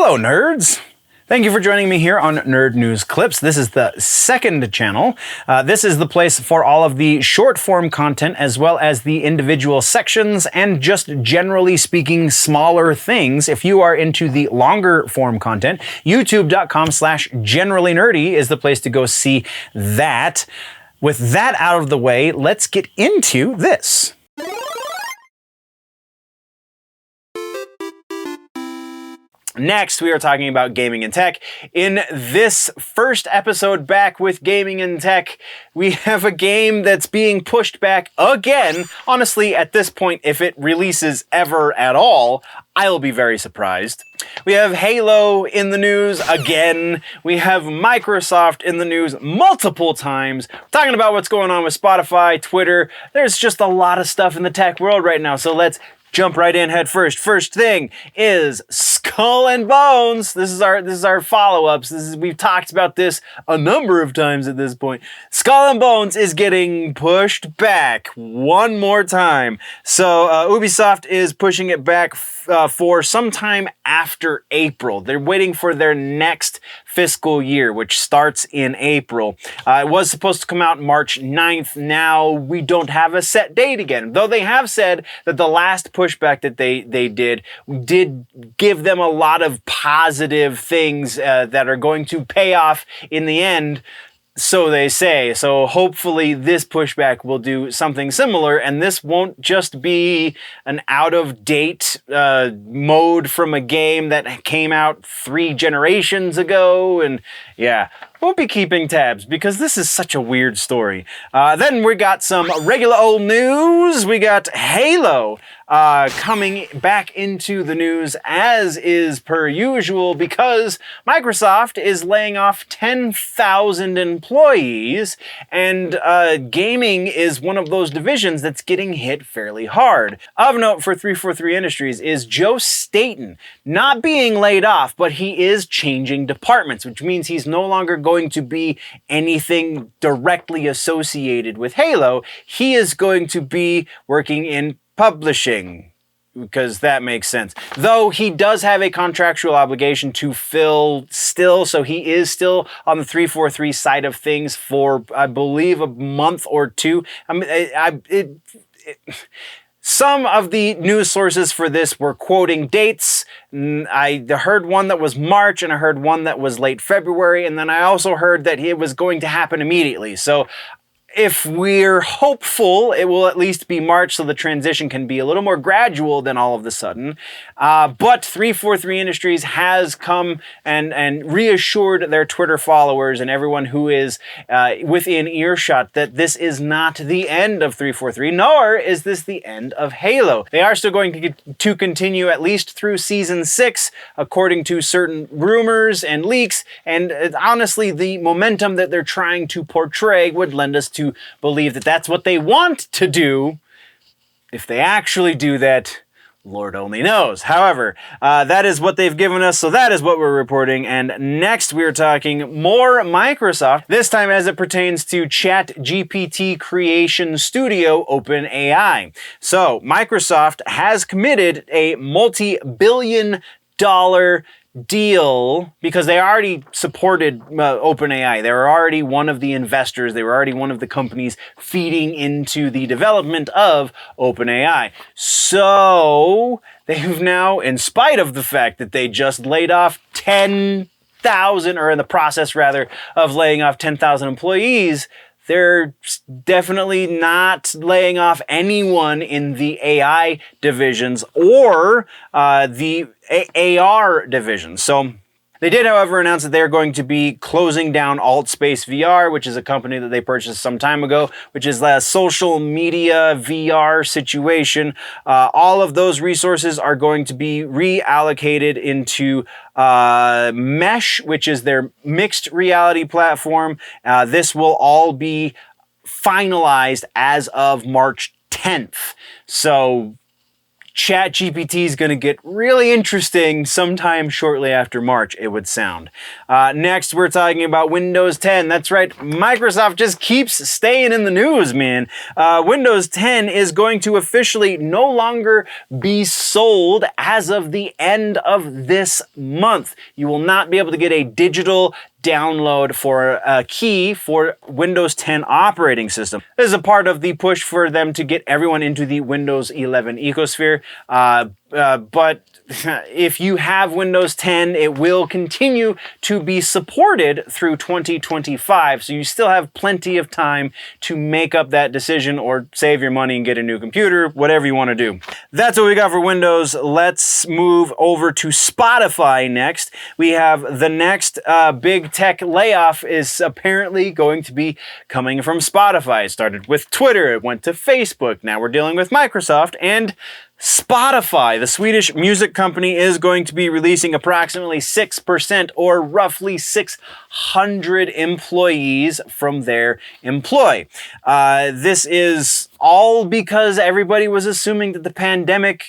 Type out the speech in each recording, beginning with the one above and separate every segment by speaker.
Speaker 1: Hello, nerds! Thank you for joining me here on Nerd News Clips. This is the second channel. This is the place for all of the short-form content as well as the individual sections and just generally speaking smaller things. If you are into the longer form content, youtube.com/generallynerdy is the place to go see that. With that out of the way, let's get into this. Next, we are talking about gaming and tech. In this first episode back with gaming and tech, we have a game that's being pushed back again. Honestly, at this point, if it releases ever at all, I'll be very surprised. We have Halo in the news again. We have Microsoft in the news multiple times. We're talking about what's going on with Spotify, Twitter. There's just a lot of stuff in the tech world right now, so let's jump right in head first. First thing is Skull and Bones. This is our follow-ups. We've talked about this a number of times at this point. Skull and Bones is getting pushed back one more time. So Ubisoft is pushing it back for sometime after April. They're waiting for their next fiscal year, which starts in April. It was supposed to come out March 9th. Now we don't have a set date again, though they have said that the last pushback that they did give them a lot of positive things that are going to pay off in the end. So they say. So hopefully this pushback will do something similar, and this won't just be an out-of-date mode from a game that came out 3 generations ago. And yeah, we'll be keeping tabs because this is such a weird story. Then we got some regular old news. We got Halo coming back into the news as is per usual because Microsoft is laying off 10,000 employees, and gaming is one of those divisions that's getting hit fairly hard. Of note for 343 Industries is Joe Staten not being laid off, but he is changing departments, which means he's no longer going to be anything directly associated with Halo. He is going to be working in publishing, because that makes sense. Though he does have a contractual obligation to fill still, so he is still on the 343 side of things for, I believe, a month or two. I mean, some of the news sources for this were quoting dates. I heard one that was March, and I heard one that was late February, and then I also heard that it was going to happen immediately. So if we're hopeful, it will at least be March, so the transition can be a little more gradual than all of a sudden. But 343 Industries has come and reassured their Twitter followers and everyone who is within earshot that this is not the end of 343, nor is this the end of Halo. They are still going to continue at least through Season 6, according to certain rumors and leaks, and honestly, the momentum that they're trying to portray would lend us to believe that that's what they want to do. If they actually do that, Lord only knows. However, that is what they've given us, so that is what we're reporting. And next we're talking more Microsoft, this time as it pertains to ChatGPT creation studio OpenAI. So Microsoft has committed a multi-billion-dollar deal because they already supported OpenAI. They were already one of the investors. They were already one of the companies feeding into the development of OpenAI. So they've now, in spite of the fact that they just laid off 10,000, or in the process rather of laying off 10,000 employees, they're definitely not laying off anyone in the AI divisions or the AR division. So they did, however, announce that they're going to be closing down AltspaceVR, which is a company that they purchased some time ago, which is a social media VR situation. All of those resources are going to be reallocated into Mesh, which is their mixed reality platform. This will all be finalized as of March 10th. So ChatGPT is going to get really interesting sometime shortly after March, it would sound. Next, we're talking about Windows 10. That's right, Microsoft just keeps staying in the news, man. Windows 10 is going to officially no longer be sold as of the end of this month. You will not be able to get a digital download for a key for Windows 10 operating system. This is a part of the push for them to get everyone into the Windows 11 ecosphere. But if you have Windows 10, it will continue to be supported through 2025. So you still have plenty of time to make up that decision or save your money and get a new computer, whatever you want to do. That's what we got for Windows. Let's move over to Spotify next. We have the next big tech layoff is apparently going to be coming from Spotify. It started with Twitter, it went to Facebook. Now we're dealing with Microsoft and Spotify. The Swedish music company is going to be releasing approximately 6% or roughly 600 employees from their employ. This is all because everybody was assuming that the pandemic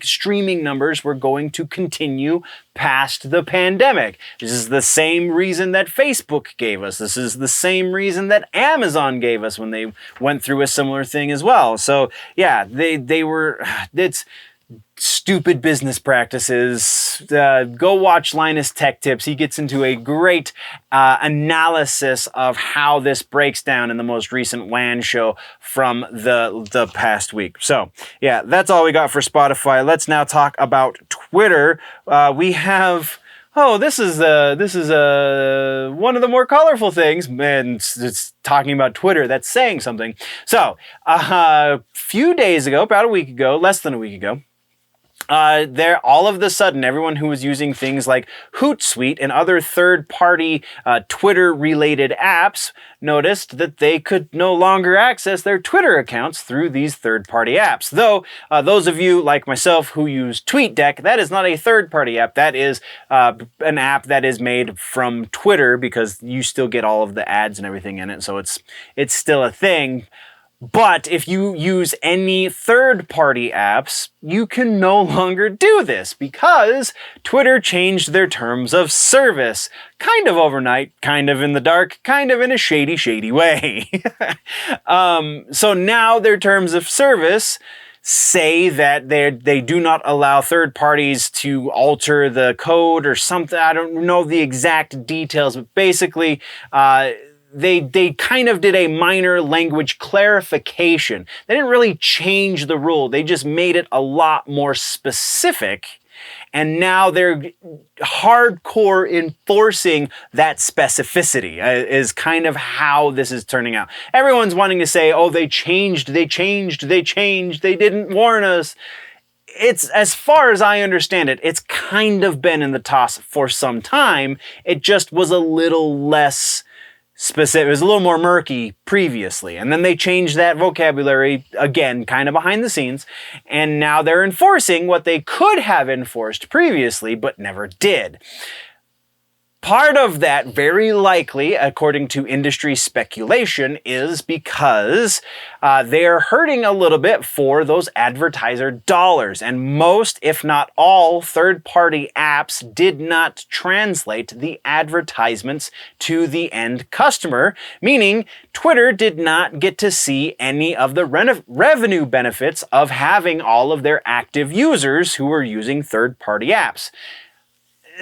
Speaker 1: streaming numbers were going to continue past the pandemic. This is the same reason that Facebook gave us. This is the same reason that Amazon gave us when they went through a similar thing as well. So yeah, it's stupid business practices. Go watch Linus Tech Tips. He gets into a great analysis of how this breaks down in the most recent WAN show from the past week. So yeah, that's all we got for Spotify. Let's now talk about Twitter. We have this is one of the more colorful things, and it's talking about Twitter. That's saying something. So a few days ago, about a week ago, less than a week ago, all of a sudden, everyone who was using things like Hootsuite and other third-party Twitter-related apps noticed that they could no longer access their Twitter accounts through these third-party apps. Though, those of you like myself who use TweetDeck, that is not a third-party app. That is an app that is made from Twitter because you still get all of the ads and everything in it, so it's still a thing. But if you use any third-party apps, you can no longer do this because Twitter changed their terms of service. Kind of overnight, kind of in the dark, kind of in a shady, shady way. So now their terms of service say that they do not allow third parties to alter the code or something. I don't know the exact details, but basically, they kind of did a minor language clarification. They didn't really change the rule. They just made it a lot more specific. And now they're hardcore enforcing that specificity is kind of how this is turning out. Everyone's wanting to say, oh, they changed, they didn't warn us. It's, as far as I understand it, it's kind of been in the toss for some time. It just was a little less specific. It was a little more murky previously. And then they changed that vocabulary again, kind of behind the scenes. And now they're enforcing what they could have enforced previously, but never did. Part of that, very likely, according to industry speculation, is because they're hurting a little bit for those advertiser dollars. And most, if not all, third-party apps did not translate the advertisements to the end customer, meaning Twitter did not get to see any of the revenue benefits of having all of their active users who are using third-party apps.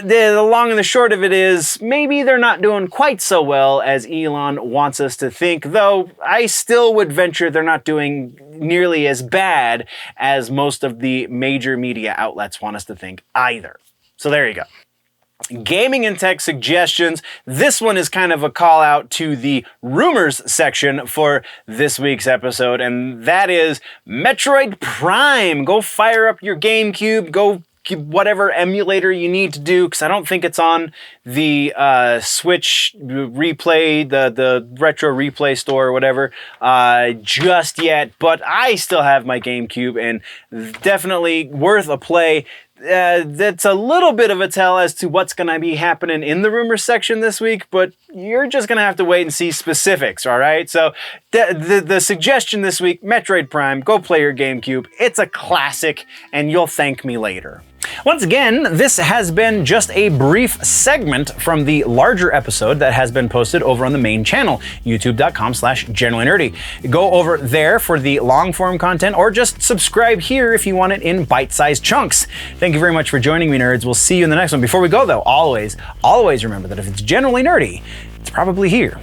Speaker 1: The long and the short of it is, maybe they're not doing quite so well as Elon wants us to think, though I still would venture they're not doing nearly as bad as most of the major media outlets want us to think either. So there you go. Gaming and tech suggestions. This one is kind of a call out to the rumors section for this week's episode, and that is Metroid Prime. Go fire up your Gamecube, go whatever emulator you need to do, because I don't think it's on the Switch replay, the retro replay store or whatever, just yet, but I still have my GameCube, and definitely worth a play. that's a little bit of a tell as to what's going to be happening in the rumors section this week, but you're just going to have to wait and see specifics, all right? So the suggestion this week, Metroid Prime, go play your GameCube. It's a classic, and you'll thank me later. Once again, this has been just a brief segment from the larger episode that has been posted over on the main channel, youtube.com/generallynerdy. Go over there for the long form content, or just subscribe here if you want it in bite-sized chunks. Thank you very much for joining me, nerds. We'll see you in the next one. Before we go though, always remember that if it's generally nerdy, it's probably here.